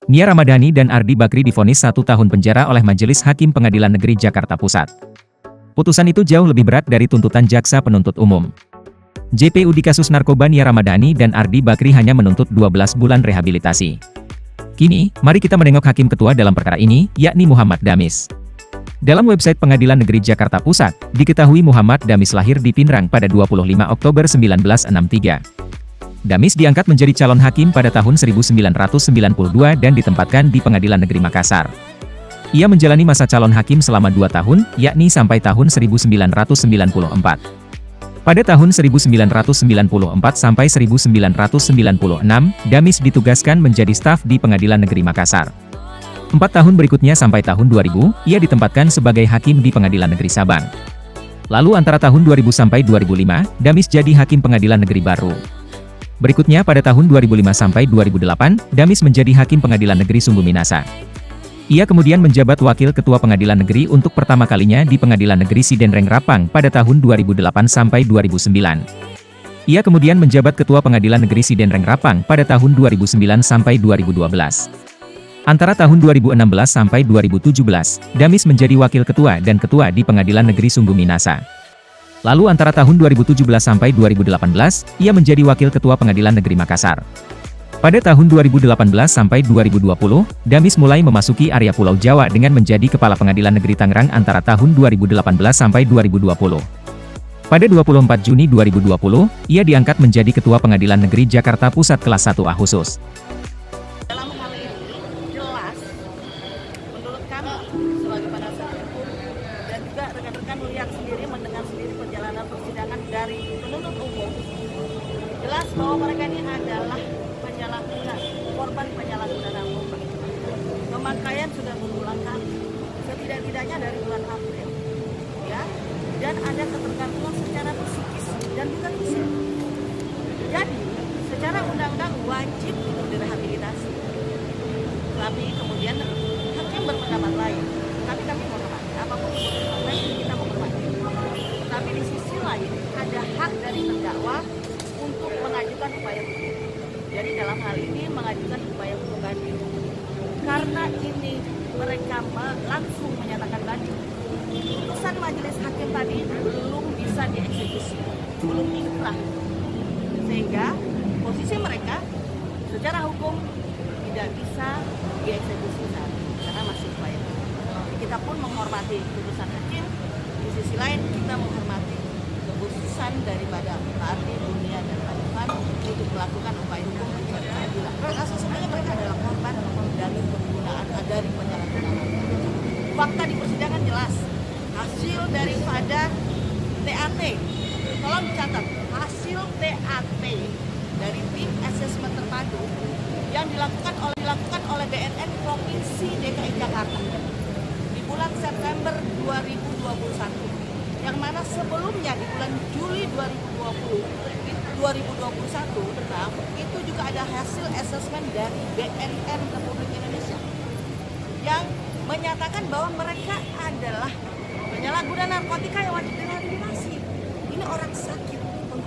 Nia Ramadhani dan Ardi Bakri divonis 1 tahun penjara oleh Majelis Hakim Pengadilan Negeri Jakarta Pusat. Putusan itu jauh lebih berat dari tuntutan jaksa penuntut umum. JPU di kasus narkoba Nia Ramadhani dan Ardi Bakri hanya menuntut 12 bulan rehabilitasi. Kini, mari kita menengok hakim ketua dalam perkara ini, yakni Muhammad Damis. Dalam website Pengadilan Negeri Jakarta Pusat, diketahui Muhammad Damis lahir di Pinrang pada 25 Oktober 1963. Damis diangkat menjadi calon hakim pada tahun 1992 dan ditempatkan di Pengadilan Negeri Makassar. Ia menjalani masa calon hakim selama 2 tahun, yakni sampai tahun 1994. Pada tahun 1994 sampai 1996, Damis ditugaskan menjadi staf di Pengadilan Negeri Makassar. 4 tahun berikutnya sampai tahun 2000, ia ditempatkan sebagai hakim di Pengadilan Negeri Sabang. Lalu antara tahun 2000 sampai 2005, Damis jadi hakim Pengadilan Negeri Baru. Berikutnya pada tahun 2005 sampai 2008, Damis menjadi hakim Pengadilan Negeri Sumbu Minasa. Ia kemudian menjabat wakil ketua Pengadilan Negeri untuk pertama kalinya di Pengadilan Negeri Sidenreng Rapang pada tahun 2008 sampai 2009. Ia kemudian menjabat ketua Pengadilan Negeri Sidenreng Rapang pada tahun 2009 sampai 2012. Antara tahun 2016 sampai 2017, Damis menjadi wakil ketua dan ketua di Pengadilan Negeri Sumbu Minasa. Lalu antara tahun 2017 sampai 2018, ia menjadi wakil ketua Pengadilan Negeri Makassar. Pada tahun 2018 sampai 2020, Damis mulai memasuki area Pulau Jawa dengan menjadi Kepala Pengadilan Negeri Tangerang antara tahun 2018 sampai 2020. Pada 24 Juni 2020, ia diangkat menjadi Ketua Pengadilan Negeri Jakarta Pusat kelas 1A khusus. Dalam hal ini, jelas menurut kami sebagai penasihat hukum dan juga rekan-rekan melihat sendiri, mendengar sendiri perjalanan persidangan dari penuntut umum, jelas bahwa mereka ini adalah korban penyalahgunaan narkoba. Pemakaian sudah berulang kali, setidak-tidaknya dari bulan April, ya, dan ada ketergantungan secara psikis dan juga fisik. Jadi, secara undang-undang wajib untuk direhabilitasi. Tapi kemudian hakim berpendapat lain. Tapi kami menghormati, apapun keputusan lain kita menghormati. Tapi di sisi lain ada hak dari terdakwa untuk mengajukan upaya hukum. Jadi dalam hal ini mengajukan upaya hukum banding. Karena ini mereka langsung menyatakan banding. Putusan majelis hakim tadi belum bisa dieksekusi, belum inkrah. Sehingga posisi mereka secara hukum tidak bisa dieksekusi saat ini, karena masih upaya hukum. Kita pun menghormati putusan hakim. Di sisi lain kita menghormati keputusan daripada Pak Ardi, Nia, dan Pak Irfan untuk melakukan upaya hukum mencari keadilan. Karena sesungguhnya mereka adalah korban dari penggunaan dari penyalahgunaan. Fakta di persidangan jelas, hasil daripada TAT, tolong dicatat, hasil TAT dari tim asesmen terpadu yang dilakukan oleh BNN Provinsi DKI Jakarta di bulan September 2021, yang mana sebelumnya di bulan Juli 2021 itu juga ada hasil asesmen dari BNN Republik Indonesia yang menyatakan bahwa mereka adalah penyalahguna narkotika yang wajib direhabilitasi. Ini orang sakit